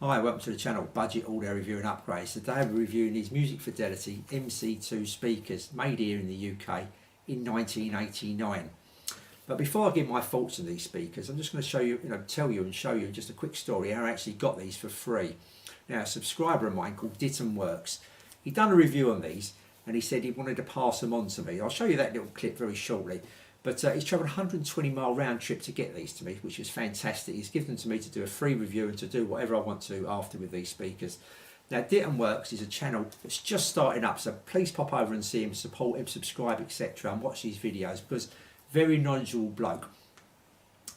Hi, welcome to the channel Budget Audio Review and Upgrades. Today we're reviewing these Musical Fidelity MC-2 speakers made here in the UK in 1989. But before I give my thoughts on these speakers, I'm just going to show you, tell you and show you just a quick story how I actually got these for free. Now, a subscriber of mine called Ditton Works, he done a review on these and he said he wanted to pass them on to me. I'll show you that little clip very shortly. But he's travelled a 120-mile round trip to get these to me, which is fantastic. He's given them to me to do a free review and to do whatever I want to after with these speakers. Now, Ditton Works is a channel that's just starting up, so please pop over and see him, support him, subscribe, etc. and watch these videos because very knowledgeable bloke.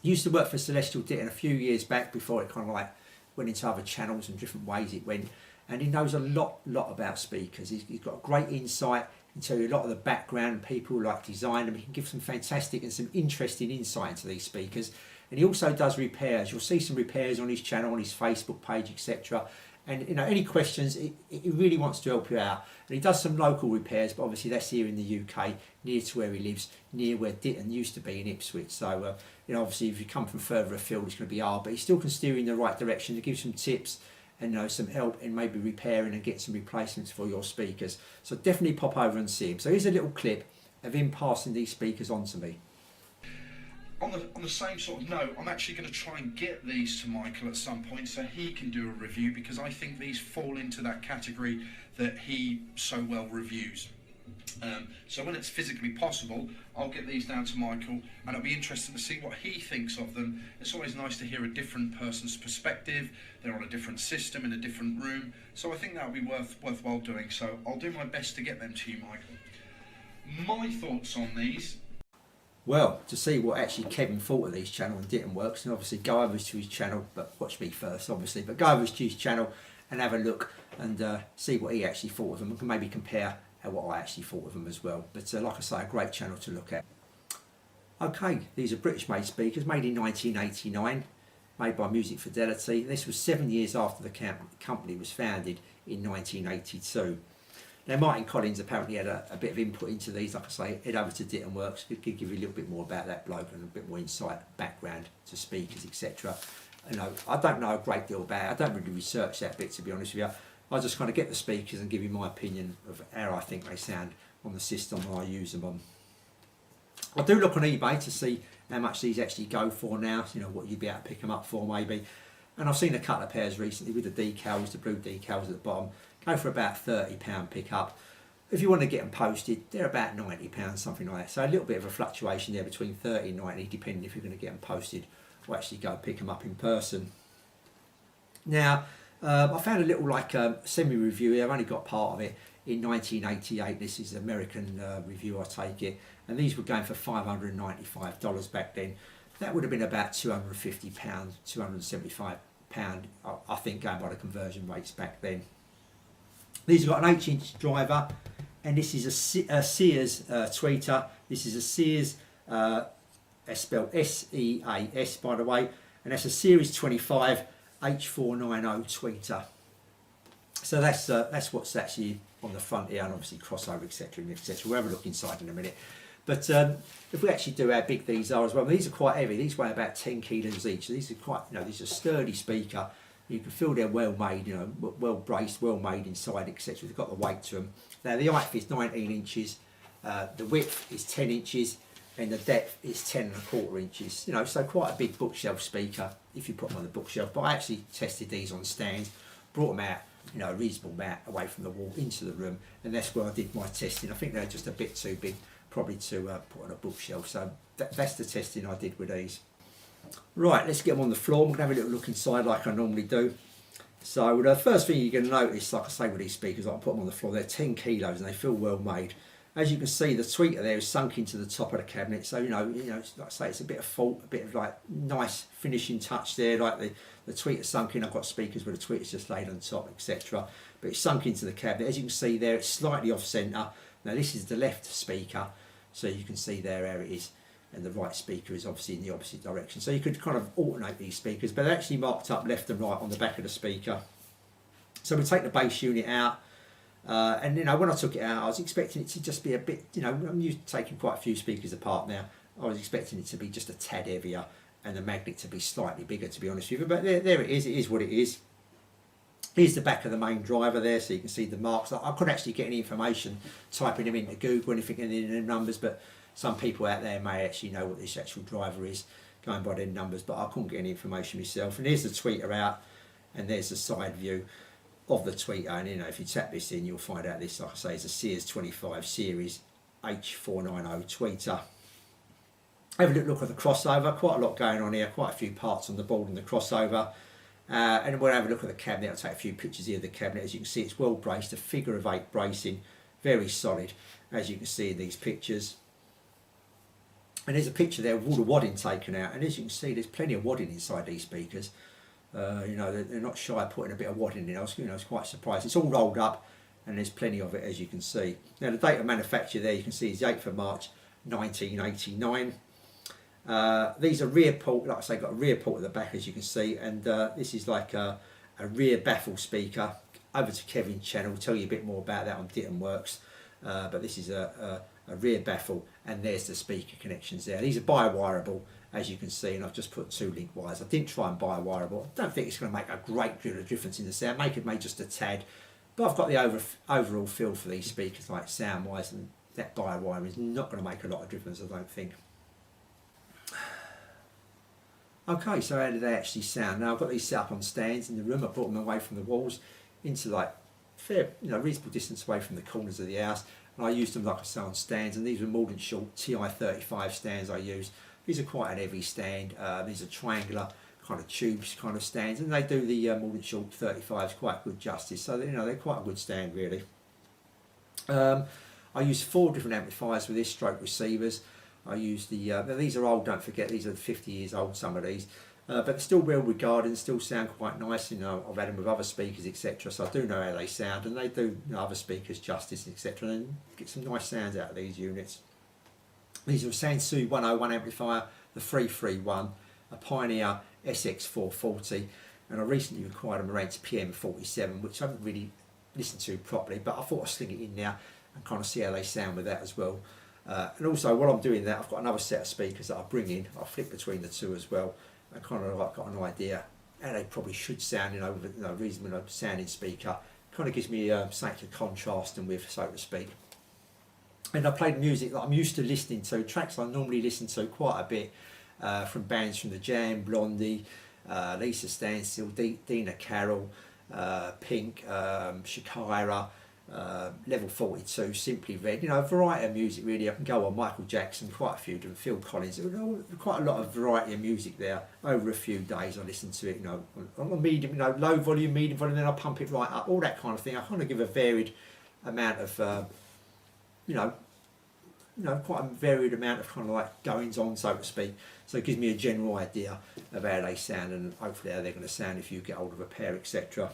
Used to work for Celestial Ditton a few years back before it kind of like went into other channels and different ways it went. And he knows a lot about speakers. He's got great insight. He can tell you a lot of the background and people who like design them. He can give some fantastic and some interesting insight into these speakers. And he also does repairs. You'll see some repairs on his channel, on his Facebook page, etc. And any questions, he really wants to help you out. And he does some local repairs, but obviously that's here in the UK, near to where he lives, near where Ditton used to be in Ipswich. So obviously if you come from further afield, it's going to be hard, but he still can steer you in the right direction to give some tips and some help in maybe repairing and get some replacements for your speakers. So definitely pop over and see him. So here's a little clip of him passing these speakers on to me. On the same sort of note, I'm actually going to try and get these to Michael at some point so he can do a review, because I think these fall into that category that he so well reviews. So when it's physically possible, I'll get these down to Michael and it'll be interesting to see what he thinks of them. It's always nice to hear a different person's perspective. They're on a different system in a different room, so I think that'll be worthwhile doing. So I'll do my best to get them to you, Michael. My thoughts on these. Well, to see what actually Kevin thought of these channel and Ditton Works, and obviously go over to his channel, but watch me first obviously, but go over to his channel and have a look and see what he actually thought of them, and maybe compare what I actually thought of them as well. But like I say, a great channel to look at. Okay, these are British made speakers made in 1989, made by Musical Fidelity. This was 7 years after the company was founded in 1982. Now, Martin Collins apparently had a bit of input into these. Like I say, head over to Ditton Works, could give you a little bit more about that bloke and a bit more insight, background to speakers, etc. I don't know a great deal about it. I don't really research that bit, to be honest with you. I just kind of get the speakers and give you my opinion of how I think they sound on the system when I use them on. I do look on eBay to see how much these actually go for now, what you'd be able to pick them up for maybe. And I've seen a couple of pairs recently with the decals, the blue decals at the bottom, go for about £30 pick up. If you want to get them posted, they're about £90, something like that. So a little bit of a fluctuation there between 30 and 90, depending if you're going to get them posted or actually go pick them up in person. Now, I found a little Semireviewer here. I've only got part of it in 1988. This is an American review, I take it, and these were going for $595 back then. That would have been about £250, £275, I think, going by the conversion rates back then. These have got an 8-inch driver, and this is a Sears tweeter. This is a Sears, spelled S-E-A-S, by the way, and that's a Series 25 H490 tweeter. So that's what's actually on the front here, and obviously crossover, etc. We'll have a look inside in a minute. But if we actually do how big these are as well, these are quite heavy. These weigh about 10 kilos each. These are quite, these are sturdy speaker. You can feel they're well made, well braced, well made inside, etc. They've got the weight to them. Now the height is 19 inches, the width is 10 inches, and the depth is 10¼ inches. So quite a big bookshelf speaker if you put them on the bookshelf. But I actually tested these on stands, brought them out, a reasonable amount away from the wall into the room, and that's where I did my testing. I think they're just a bit too big, probably to put on a bookshelf. So that's the testing I did with these. Right, let's get them on the floor. We're going to have a little look inside like I normally do. So the first thing you're going to notice, like I say with these speakers, I put them on the floor, they're 10 kilos and they feel well made. As you can see, the tweeter there is sunk into the top of the cabinet, so like I say, it's a bit of fault, a bit of nice finishing touch there, like the tweeter sunk in. I've got speakers where the tweeter's just laid on top, etc. But it's sunk into the cabinet. As you can see there, it's slightly off centre. Now this is the left speaker, so you can see there how it is, and the right speaker is obviously in the opposite direction. So you could kind of alternate these speakers, but they're actually marked up left and right on the back of the speaker. So we take the bass unit out. And when I took it out, I was expecting it to just be a bit, I'm used to taking quite a few speakers apart now. I was expecting it to be just a tad heavier and the magnet to be slightly bigger, to be honest with you. But there it is what it is. Here's the back of the main driver there, so you can see the marks. I couldn't actually get any information typing them into Google or anything in the numbers, but some people out there may actually know what this actual driver is going by their numbers, but I couldn't get any information myself. And here's the tweeter out, and there's the side view of the tweeter. And you know, if you tap this in, you'll find out this, like I say, is a Sears 25 series H490 tweeter. Have a look at the crossover. Quite a lot going on here, quite a few parts on the board in the crossover. And we'll have a look at the cabinet. I'll take a few pictures here of the cabinet. As you can see, it's well braced, a figure of 8 bracing, very solid, as you can see in these pictures. And there's a picture there of all the wadding taken out, and as you can see, there's plenty of wadding inside these speakers. You know, they're not shy of putting a bit of wadding in. I was quite surprised. It's all rolled up, and there's plenty of it, as you can see. Now, the date of manufacture there, you can see, is the 8th of March 1989. These are rear port, like I say, got a rear port at the back, as you can see, and this is like a rear baffle speaker. Over to Kevin's channel, we'll tell you a bit more about that on Ditton Works, but this is a rear baffle, and there's the speaker connections there. These are bi-wireable, as you can see, and I've just put 2 link wires. I didn't try and bi-wireable. I don't think it's going to make a great deal of difference in the sound, make just a tad, but I've got the overall feel for these speakers, like sound-wise, and that bi-wire is not going to make a lot of difference, I don't think. Okay, so how do they actually sound? Now I've got these set up on stands in the room. I brought them away from the walls into like fair, reasonable distance away from the corners of the house, and I used them, like I say, on stands. And these were Malden Short TI-35 stands I used. These are quite an heavy stand. These are triangular kind of tubes kind of stands, and they do the Malden Short 35s quite good justice. So they're quite a good stand really. I used 4 different amplifiers with this, stroke receivers. I use the, these are old, don't forget, these are 50 years old, some of these, but they're still well regarded and still sound quite nice. I've had them with other speakers, etc., so I do know how they sound, and they do other speakers justice, etc., and get some nice sounds out of these units. These are a Sansu 101 amplifier, the 331, a Pioneer SX440, and I recently acquired a Marantz PM47, which I haven't really listened to properly, but I thought I'd sling it in now and kind of see how they sound with that as well. And also, while I'm doing that, I've got another set of speakers that I bring in. I flip between the two as well. I kind of like got an idea how they probably should sound, with a reasonable sounding speaker. Kind of gives me something to contrast them with, so to speak. And I played music that I'm used to listening to, tracks I normally listen to quite a bit, from bands from the Jam, Blondie, Lisa Stansfield, Dina Carroll, Pink, Shakira, Level 42, Simply Red, a variety of music really. I can go on Michael Jackson, quite a few of them, Phil Collins, quite a lot of variety of music there. Over a few days I listen to it, on medium, low volume, medium volume, then I pump it right up, all that kind of thing. I kind of give a varied amount of, quite a varied amount of kind of like goings on, so to speak. So it gives me a general idea of how they sound, and hopefully how they're going to sound if you get hold of a pair, etc.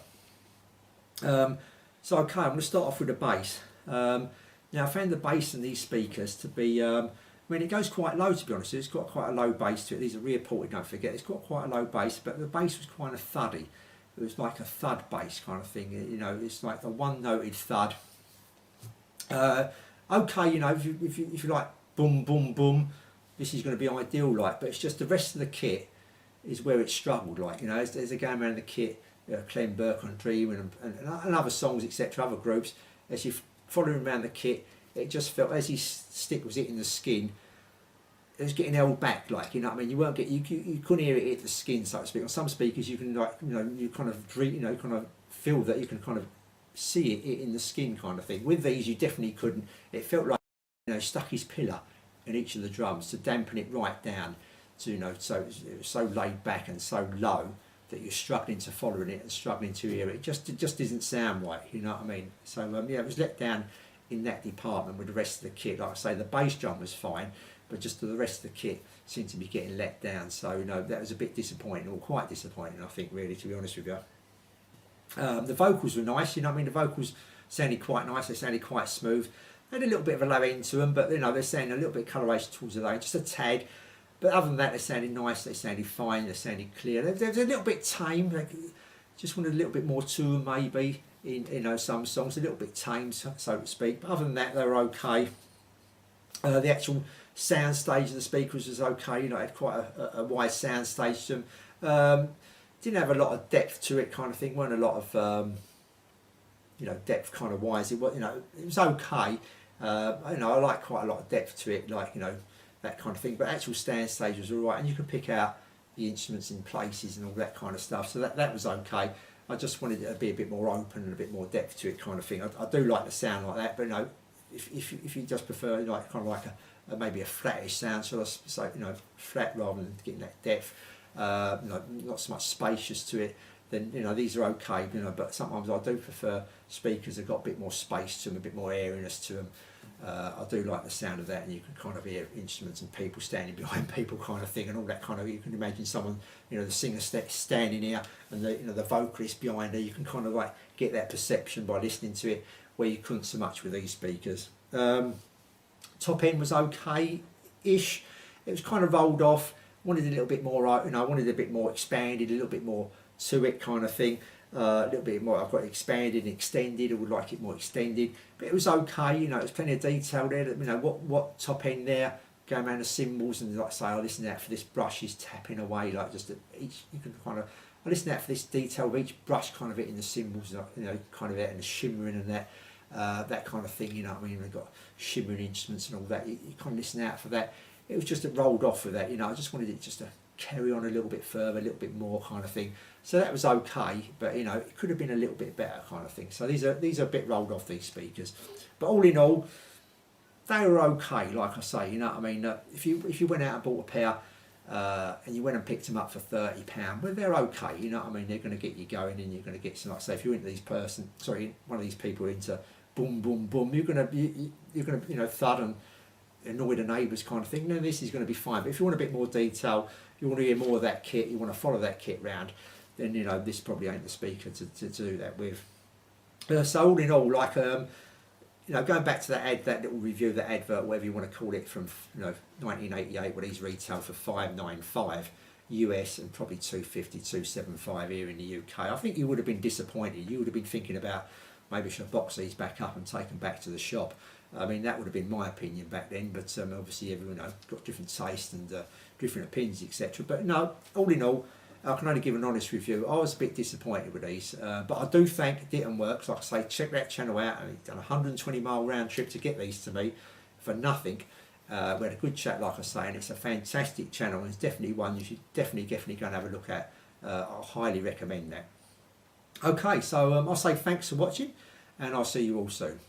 So okay, I'm going to start off with the bass. Now I found the bass in these speakers to be, it goes quite low, to be honest. It's got quite a low bass to it. These are rear ported, don't forget. It's got quite a low bass, but the bass was kind of thuddy. It was like a thud bass kind of thing. It's like the one-noted thud. Okay, if you like boom, boom, boom, this is going to be ideal, like. But it's just the rest of the kit is where it struggled, like. As they're going around the kit. Clem Burke on Dream and other songs, etc., other groups, as you follow him around the kit, it just felt as his stick was hitting the skin, it was getting held back, like, you weren't you couldn't hear it hit the skin, so to speak. On some speakers you can, like, you kind of kind of feel that, you can kind of see it in the skin kind of thing. With these you definitely couldn't. It felt like stuck his pillar in each of the drums to dampen it right down to so it was so laid back and so low that you're struggling to follow it and struggling to hear it. It just doesn't sound right, So it was let down in that department with the rest of the kit. Like I say, the bass drum was fine, but just the rest of the kit seemed to be getting let down. So that was a bit disappointing, or quite disappointing, I think, really, to be honest with you. The vocals were nice, the vocals sounded quite nice. They sounded quite smooth. They had a little bit of a low end to them, but they're sounding a little bit of coloration towards the low, just a tad. But other than that, they sounded nice, they sounded fine, they sounded clear. They was a little bit tame, just wanted a little bit more to them maybe in some songs, a little bit tame, so to speak. But other than that, they were okay. The actual sound stage of the speakers was okay, it had quite a wide sound stage to them. didn't have a lot of depth to it, kind of thing. Weren't a lot of you know, depth kind of wise. It was, you know, it was okay. You know, I like quite a lot of depth to it, like, you know, that kind of thing. But actual stand stage was all right, and you could pick out the instruments in places and all that kind of stuff. So that was okay. I just wanted it to be a bit more open and a bit more depth to it, kind of thing. I do like the sound like that, but you know, if you just prefer like kind of like maybe a flattish sound, so I say, you know, flat rather than getting that depth, you know, not so much spacious to it, then, you know, these are okay, you know. But sometimes I do prefer speakers that got a bit more space to them, a bit more airiness to them. I do like the sound of that, and you can kind of hear instruments and people standing behind people, kind of thing, and all that kind of. You can imagine someone, you know, the singer standing here, and the, you know, the vocalist behind her. You can kind of like get that perception by listening to it, where you couldn't so much with these speakers. Top end was okay-ish. It was kind of rolled off. Wanted a little bit more, you know, I wanted a bit more expanded, a little bit more to it, kind of thing. A little bit more. I've got it expanded and extended. I would like it more extended, but it was okay. You know, there's plenty of detail there. You know, what top end there, going around the cymbals, and like I say, I listen out for this brush is tapping away, like just each. You can kind of, I listen out for this detail of each brush, kind of hitting the cymbals, you know, kind of it, and the shimmering and that. That kind of thing, you know what I mean? We've got shimmering instruments and all that. You kind of listen out for that. It was just, it rolled off with that, you know. I just wanted it just to carry on a little bit further, a little bit more, kind of thing. So that was okay, but you know, it could have been a little bit better, kind of thing. So these are a bit rolled off, these speakers, but all in all, they were okay. Like I say, you know what I mean. If you went out and bought a pair, and you went and picked them up for £30, well, they're okay. You know what I mean. They're going to get you going, and you're going to get some. Like I say, if you're into one of these people into boom, boom, boom, you're gonna you know, thud and annoy the neighbours, kind of thing. No, this is going to be fine. But if you want a bit more detail, you want to hear more of that kit, you want to follow that kit round, then, you know, this probably ain't the speaker to do that with. So all in all, like, you know, going back to that little review, that advert, whatever you want to call it, from, you know, 1988, where these retail for $595 US and probably $250-275 here in the UK. I think you would have been disappointed. You would have been thinking about, maybe I should box these back up and take them back to the shop. I mean, that would have been my opinion back then, but obviously everyone, you know, got different taste and different opinions, etc. But no, all in all, I can only give an honest review. I was a bit disappointed with these, but I do thank Ditton Works. Like I say, check that channel out. And he's done a 120-mile round trip to get these to me for nothing. We had a good chat, like I say, and it's a fantastic channel, and it's definitely one you should definitely go and have a look at. I highly recommend that. Okay, so I'll say thanks for watching, and I'll see you all soon.